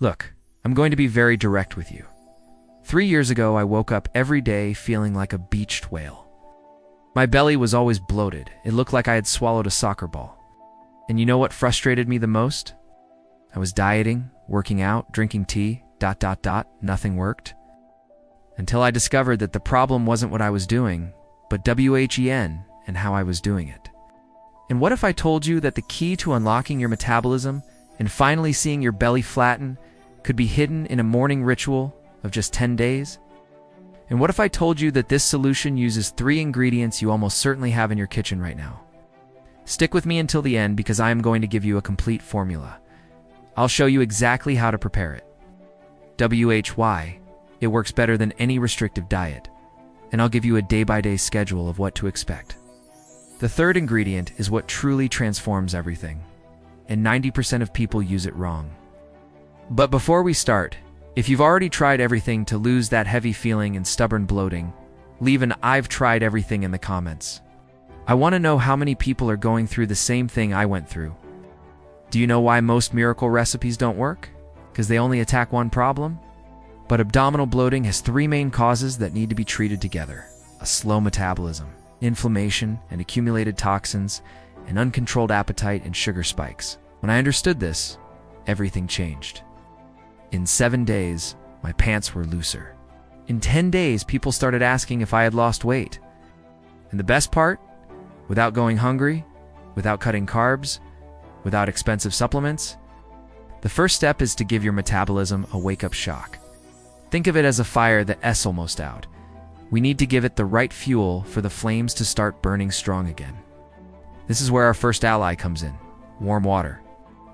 Look, I'm going to be very direct with you. 3 years ago, I woke up every day feeling like a beached whale. My belly was always bloated. It looked like I had swallowed a soccer ball. And you know what frustrated me the most? I was dieting, working out, drinking tea, ... Nothing worked. Until I discovered that the problem wasn't what I was doing, but WHEN and how I was doing it. And what if I told you that the key to unlocking your metabolism and finally seeing your belly flatten could be hidden in a morning ritual of just 10 days? And what if I told you that this solution uses 3 ingredients you almost certainly have in your kitchen right now? Stick with me until the end because I am going to give you a complete formula. I'll show you exactly how to prepare it. WHY, it works better than any restrictive diet. And I'll give you a day-by-day schedule of what to expect. The third ingredient is what truly transforms everything, and 90% of people use it wrong. But before we start, if you've already tried everything to lose that heavy feeling and stubborn bloating, leave an "I've tried everything" in the comments. I want to know how many people are going through the same thing I went through. Do you know why most miracle recipes don't work? Because they only attack one problem? But abdominal bloating has 3 main causes that need to be treated together: a slow metabolism, inflammation and accumulated toxins, and uncontrolled appetite and sugar spikes. When I understood this, everything changed. In 7 days, my pants were looser. In 10 days, people started asking if I had lost weight. And the best part? Without going hungry, without cutting carbs, without expensive supplements. The first step is to give your metabolism a wake-up shock. Think of it as a fire that's almost out. We need to give it the right fuel for the flames to start burning strong again. This is where our first ally comes in: warm water.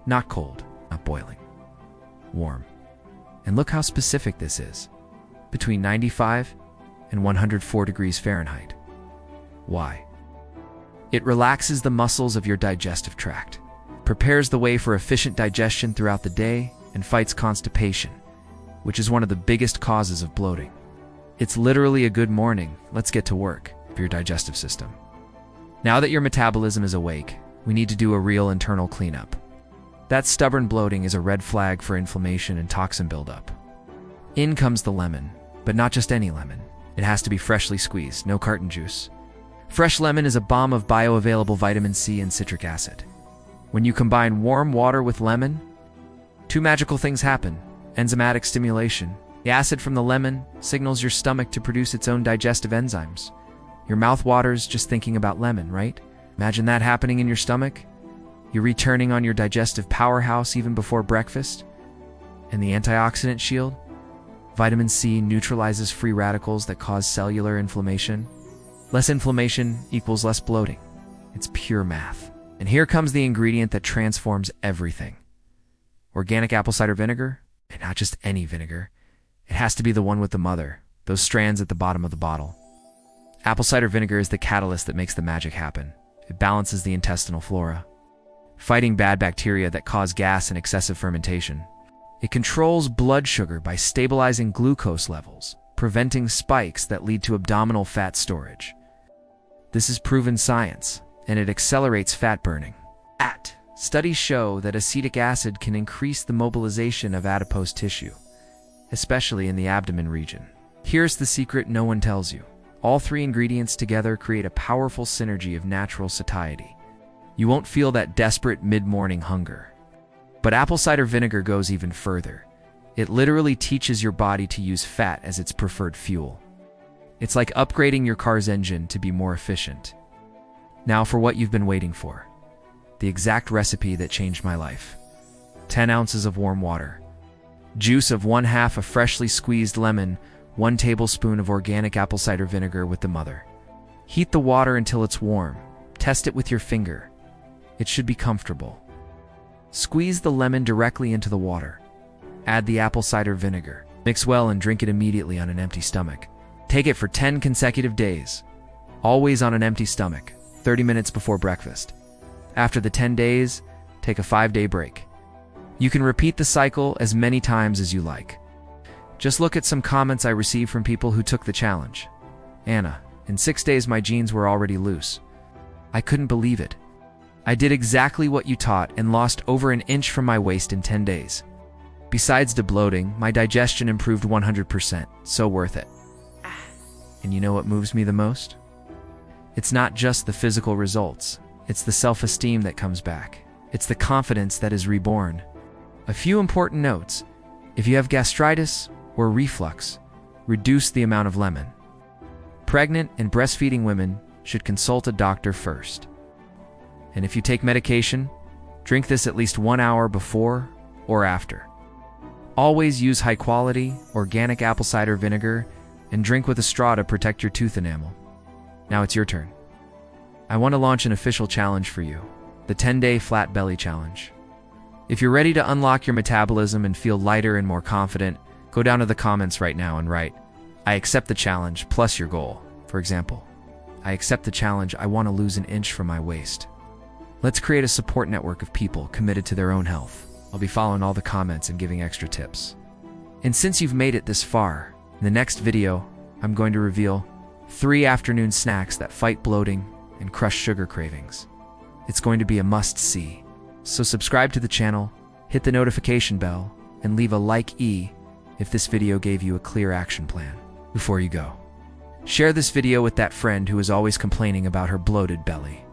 Not cold, not boiling. Warm. And look how specific this is: between 95 and 104 degrees Fahrenheit. Why? It relaxes the muscles of your digestive tract, prepares the way for efficient digestion throughout the day, and fights constipation, which is one of the biggest causes of bloating. It's literally a good morning, let's get to work, for your digestive system. Now that your metabolism is awake, we need to do a real internal cleanup. That stubborn bloating is a red flag for inflammation and toxin buildup. In comes the lemon, but not just any lemon. It has to be freshly squeezed, no carton juice. Fresh lemon is a bomb of bioavailable vitamin C and citric acid. When you combine warm water with lemon, 2 magical things happen: enzymatic stimulation. The acid from the lemon signals your stomach to produce its own digestive enzymes. Your mouth waters just thinking about lemon, right? Imagine that happening in your stomach. You're returning on your digestive powerhouse even before breakfast. And the antioxidant shield? Vitamin C neutralizes free radicals that cause cellular inflammation. Less inflammation equals less bloating. It's pure math. And here comes the ingredient that transforms everything. Organic apple cider vinegar, and not just any vinegar. It has to be the one with the mother, those strands at the bottom of the bottle. Apple cider vinegar is the catalyst that makes the magic happen. It balances the intestinal flora, fighting bad bacteria that cause gas and excessive fermentation. It controls blood sugar by stabilizing glucose levels, preventing spikes that lead to abdominal fat storage. This is proven science, and it accelerates fat burning. Studies show that acetic acid can increase the mobilization of adipose tissue, especially in the abdomen region. Here's the secret no one tells you. All 3 ingredients together create a powerful synergy of natural satiety. You won't feel that desperate mid-morning hunger. But apple cider vinegar goes even further. It literally teaches your body to use fat as its preferred fuel. It's like upgrading your car's engine to be more efficient. Now for what you've been waiting for. The exact recipe that changed my life. 10 ounces of warm water. Juice of 1/2 a freshly squeezed lemon, 1 tablespoon of organic apple cider vinegar with the mother. Heat the water until it's warm. Test it with your finger. It should be comfortable. Squeeze the lemon directly into the water. Add the apple cider vinegar. Mix well and drink it immediately on an empty stomach. Take it for 10 consecutive days. Always on an empty stomach, 30 minutes before breakfast. After the 10 days, take a 5-day break. You can repeat the cycle as many times as you like. Just look at some comments I received from people who took the challenge. Anna, in 6 days my jeans were already loose. I couldn't believe it. I did exactly what you taught and lost over an inch from my waist in 10 days. Besides the bloating, my digestion improved 100%, so worth it. And you know what moves me the most? It's not just the physical results, it's the self-esteem that comes back. It's the confidence that is reborn. A few important notes. If you have gastritis or reflux, reduce the amount of lemon. Pregnant and breastfeeding women should consult a doctor first. And if you take medication, drink this at least 1 hour before or after. Always use high-quality, organic apple cider vinegar and drink with a straw to protect your tooth enamel. Now it's your turn. I want to launch an official challenge for you, the 10-day flat belly challenge. If you're ready to unlock your metabolism and feel lighter and more confident, go down to the comments right now and write, "I accept the challenge plus your goal." For example, "I accept the challenge, I want to lose an inch from my waist." Let's create a support network of people committed to their own health. I'll be following all the comments and giving extra tips. And since you've made it this far, in the next video, I'm going to reveal 3 afternoon snacks that fight bloating and crush sugar cravings. It's going to be a must-see. So subscribe to the channel, hit the notification bell, and leave a like if this video gave you a clear action plan. Before you go, share this video with that friend who is always complaining about her bloated belly.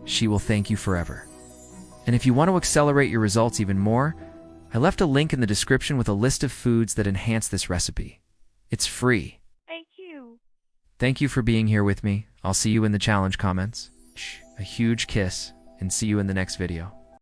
She will thank you forever. And if you want to accelerate your results even more, I left a link in the description with a list of foods that enhance this recipe. It's free. Thank you. Thank you for being here with me. I'll see you in the challenge comments. A huge kiss, and see you in the next video.